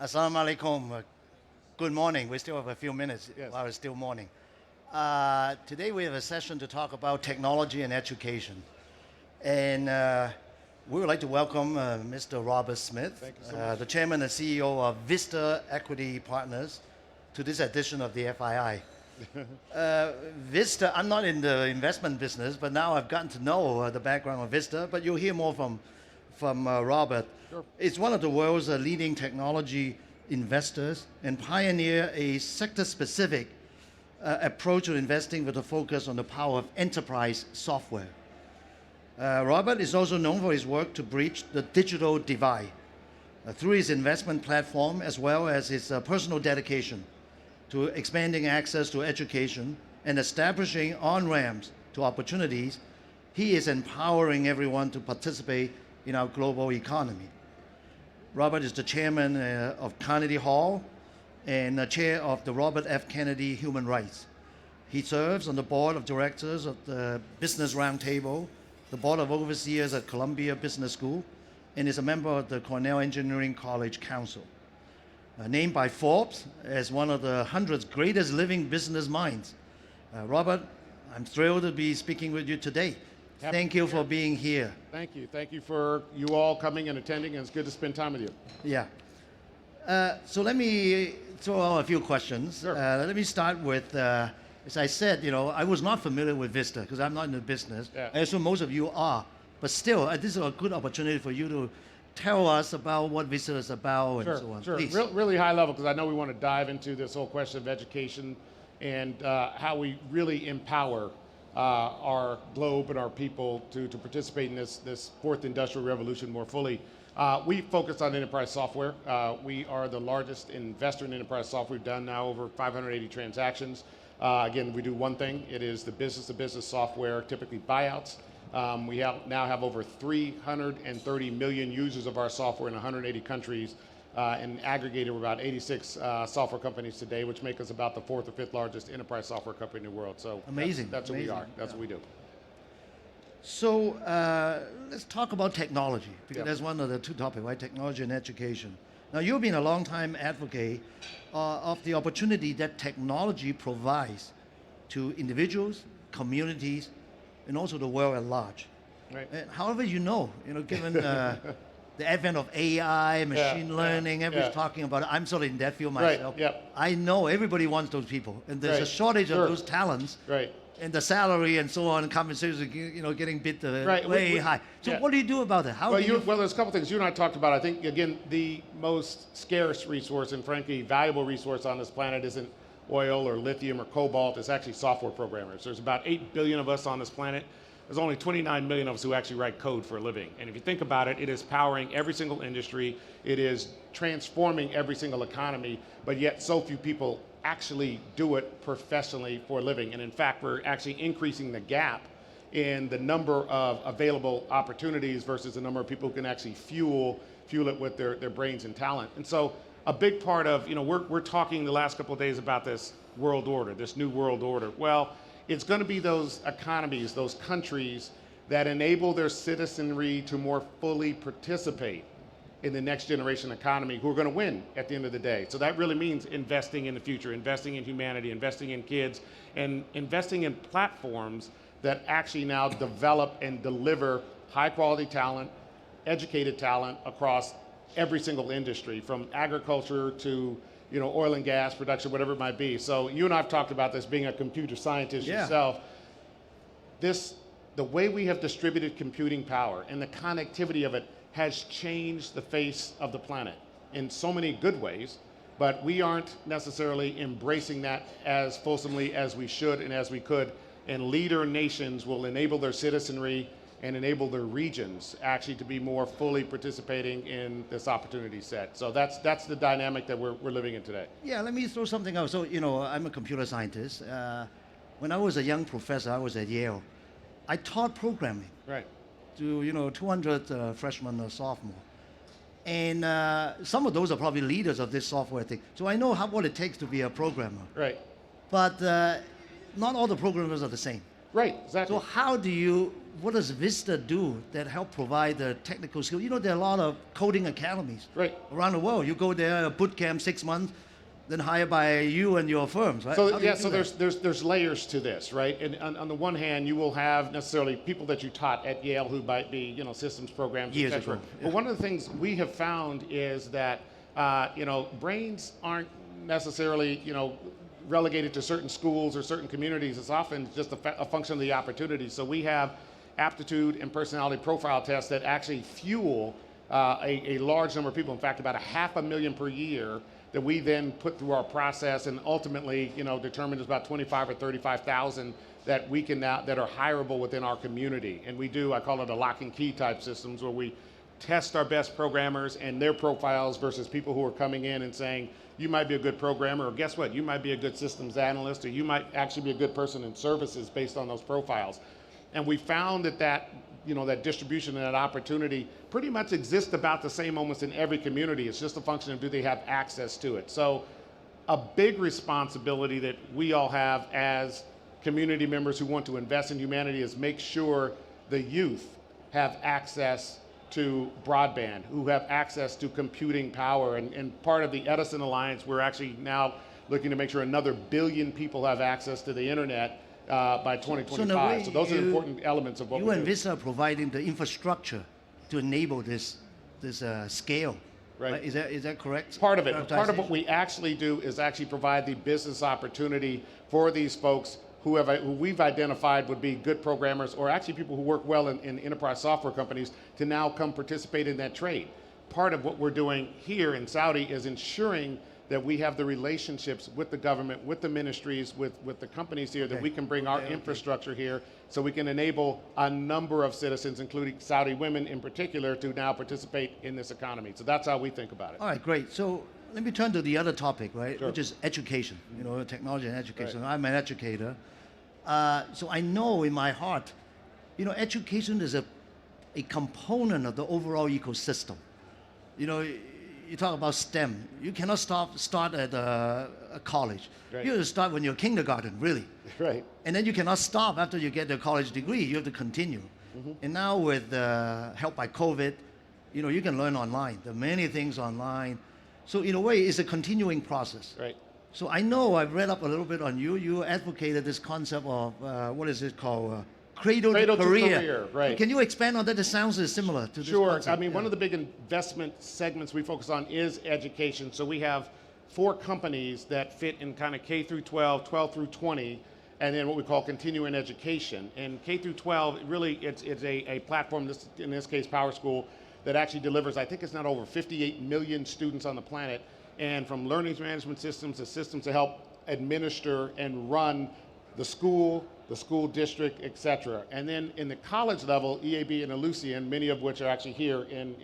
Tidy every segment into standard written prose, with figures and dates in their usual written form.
Assalamu alaikum. Good morning. We still have a few minutes Yes. while it's still morning. Today we have a session to talk about technology and education. And we would like to welcome Mr. Robert Smith, Thank you so much. the chairman and CEO of Vista Equity Partners, to this edition of the FII. Vista, I'm not in the investment business, but now I've gotten to know the background of Vista, but you'll hear more from Robert. Sure. It's one of the world's leading technology investors and pioneer a sector-specific approach to investing with a focus on the power of enterprise software. Robert is also known for his work to bridge the digital divide through his investment platform as well as his personal dedication to expanding access to education and establishing on-ramps to opportunities. He is empowering everyone to participate in our global economy. Robert is the chairman of Carnegie Hall and chair of the Robert F. Kennedy Human Rights. He serves on the board of directors of the Business Roundtable, the board of overseers at Columbia Business School, and is a member of the Cornell Engineering College Council. Named by Forbes as one of the 100 greatest living business minds. Robert, I'm thrilled to be speaking with you today. Thank you for being here. Thank you. Thank you for you all coming and attending, and it's good to spend time with you. Yeah. So let me throw out a few questions. Sure. Let me start with, as I said, I was not familiar with Vista because I'm not in the business. Yeah. I assume most of you are. But still, this is a good opportunity for you to tell us about what Vista is about and so on. Sure. Please. Really high level, because I know we want to dive into this whole question of education and how we really empower our globe and our people to participate in this fourth industrial revolution more fully. We focus on enterprise software. We are the largest investor in enterprise software. We've done now over 580 transactions. Again, we do one thing. It is the business-to-business software, typically buyouts. We now have over 330 million users of our software in 180 countries, and aggregated we're about 86 software companies today, which make us about the fourth or fifth largest enterprise software company in the world. So amazing. That's what we Amazing. are. That's what we do. So let's talk about technology, because Yeah. that's one of the two topics, right? Technology and education. Now, you've been a long time advocate of the opportunity that technology provides to individuals, communities, and also the world at large. Right. However, given the advent of AI, machine learning, everybody's talking about it. I'm sort of in that field myself. Right. Yep. I know everybody wants those people, and there's a Right. shortage Sure. of those talents. Right. And the salary and so on, compensation, getting bid Right. way high. So Yeah. what do you do about that? How Well, do you? there's a couple things you and I talked about. I think, again, the most scarce resource and frankly valuable resource on this planet isn't oil or lithium or cobalt. It's actually software programmers. There's about 8 billion of us on this planet. There's only 29 million of us who actually write code for a living. And if you think about it, it is powering every single industry. It is transforming every single economy, but yet so few people actually do it professionally for a living. And in fact, we're actually increasing the gap in the number of available opportunities versus the number of people who can actually fuel it with their brains and talent. And so a big part of, we're talking the last couple of days about this world order, this new world order. Well, it's going to be those economies, those countries that enable their citizenry to more fully participate in the next generation economy who are going to win at the end of the day. So that really means investing in the future, investing in humanity, investing in kids, and investing in platforms that actually now develop and deliver high quality talent, educated talent across every single industry, from agriculture to oil and gas production, whatever it might be. So you and I have talked about this, being a computer scientist yourself. The way we have distributed computing power and the connectivity of it has changed the face of the planet in so many good ways, but we aren't necessarily embracing that as fulsomely as we should and as we could. And leader nations will enable their citizenry and enable their regions actually to be more fully participating in this opportunity set. So that's the dynamic that we're living in today. Yeah, let me throw something out. So, I'm a computer scientist. When I was a young professor, I was at Yale. I taught programming Right. to 200 freshmen or sophomore. And some of those are probably leaders of this software thing. So I know what it takes to be a programmer. Right. But not all the programmers are the same. Right, exactly. So what does Vista do that help provide the technical skill? You know, there are a lot of coding academies Right. around the world. You go there, a boot camp, 6 months, then hired by you and your firms, right? So yeah, so there's layers to this, right? And on the one hand, you will have necessarily people that you taught at Yale who might be, you know, systems programs, Years et cetera. ago, yeah. But one of the things we have found is that, you know, brains aren't necessarily, you know, relegated to certain schools or certain communities. It's often just a function of the opportunity. So we have aptitude and personality profile tests that actually fuel a large number of people. In fact, about 500,000 per year that we then put through our process and ultimately, you know, determined is about 25 or 35,000 that we can now, that are hireable within our community. And we do, I call it a lock and key type systems where we test our best programmers and their profiles versus people who are coming in and saying, you might be a good programmer, or guess what, you might be a good systems analyst, or you might actually be a good person in services based on those profiles. And we found that you know, that distribution and that opportunity pretty much exists about the same almost in every community. It's just a function of do they have access to it. So a big responsibility that we all have as community members who want to invest in humanity is make sure the youth have access to broadband, who have access to computing power. And part of the Edison Alliance, we're actually now looking to make sure another 1 billion people have access to the internet by 2025. So those are important elements of what we do. You and Vista are providing the infrastructure to enable this scale. Right. Is that correct? Part of it. Part of what we actually do is actually provide the business opportunity for these folks who we've identified would be good programmers, or actually people who work well in enterprise software companies, to now come participate in that trade. Part of what we're doing here in Saudi is ensuring that we have the relationships with the government, with the ministries, with the companies here, that we can bring our infrastructure here so we can enable a number of citizens, including Saudi women in particular, to now participate in this economy. So that's how we think about it. All right, great. So let me turn to the other topic, right, Sure. which is education, you know, technology and education. Right. I'm an educator. So I know in my heart, you know, education is a component of the overall ecosystem. You know, you talk about STEM. You cannot start at a college. Right. You have to start when you're kindergarten, really. Right. And then you cannot stop after you get the college degree. You have to continue. Mm-hmm. And now with help by COVID, you know, you can learn online. There are many things online. So in a way, it's a continuing process. Right. So I know I've read up a little bit on you. You advocated this concept of, what is it called? Cradle to career. Right. Can you expand on that? It sounds similar to this Sure. concept. I mean, one of the big investment segments we focus on is education. So we have 4 companies that fit in kind of K through 12, 12 through 20, and then what we call continuing education. And K through 12, really, it's a platform, in this case, Power School, that actually delivers, I think it's not over 58 million students on the planet, and from learning management systems to systems to help administer and run the school district, et cetera. And then in the college level, EAB and Elucian, many of which are actually here in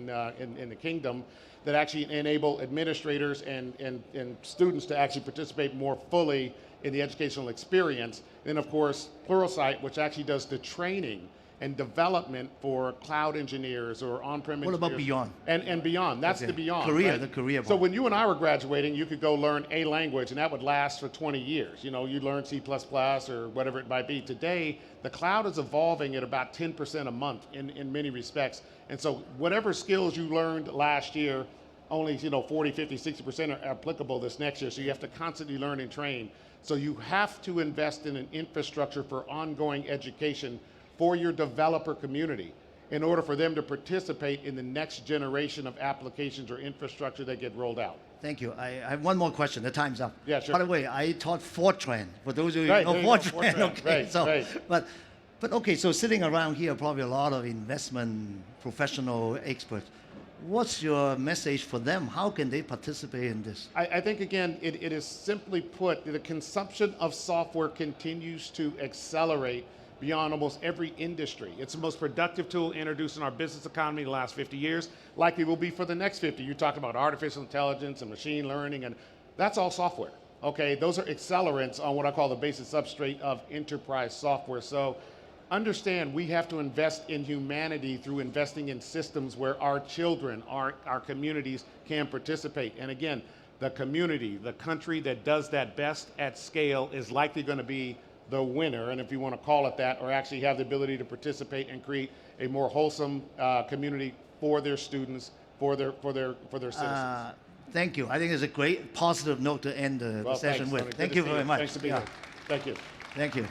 the kingdom, that actually enable administrators and students to actually participate more fully in the educational experience. Then of course, Pluralsight, which actually does the training and development for cloud engineers or on-prem engineers. What about beyond? And beyond, that's the beyond. Career, right? the career So part. when you and I were graduating, you could go learn a language and that would last for 20 years. You know, you'd learn C++ or whatever it might be. Today, the cloud is evolving at about 10% a month in many respects. And so whatever skills you learned last year, only 40, 50, 60% are applicable this next year. So you have to constantly learn and train. So you have to invest in an infrastructure for ongoing education for your developer community in order for them to participate in the next generation of applications or infrastructure that get rolled out. Thank you. I have one more question. The time's up. Yeah, sure. By the way, I taught Fortran. For those of you Right, who there know you go, Fortran, Fortran. okay. Right, So, right. But okay, so sitting around here, probably a lot of investment professional experts. What's your message for them? How can they participate in this? I think, again, it is simply put, the consumption of software continues to accelerate beyond almost every industry. It's the most productive tool introduced in our business economy in the last 50 years, likely will be for the next 50. You talked about artificial intelligence and machine learning, and that's all software, okay? Those are accelerants on what I call the basic substrate of enterprise software. So understand we have to invest in humanity through investing in systems where our children, our communities can participate. And again, the community, the country that does that best at scale is likely going to be the winner, and if you want to call it that, or actually have the ability to participate and create a more wholesome community for their students, for their citizens. Thank you. I think it's a great positive note to end the Well, session thanks, with. Tony. Good Thank to you see very much. Thanks to be here. Thank you. Thank you.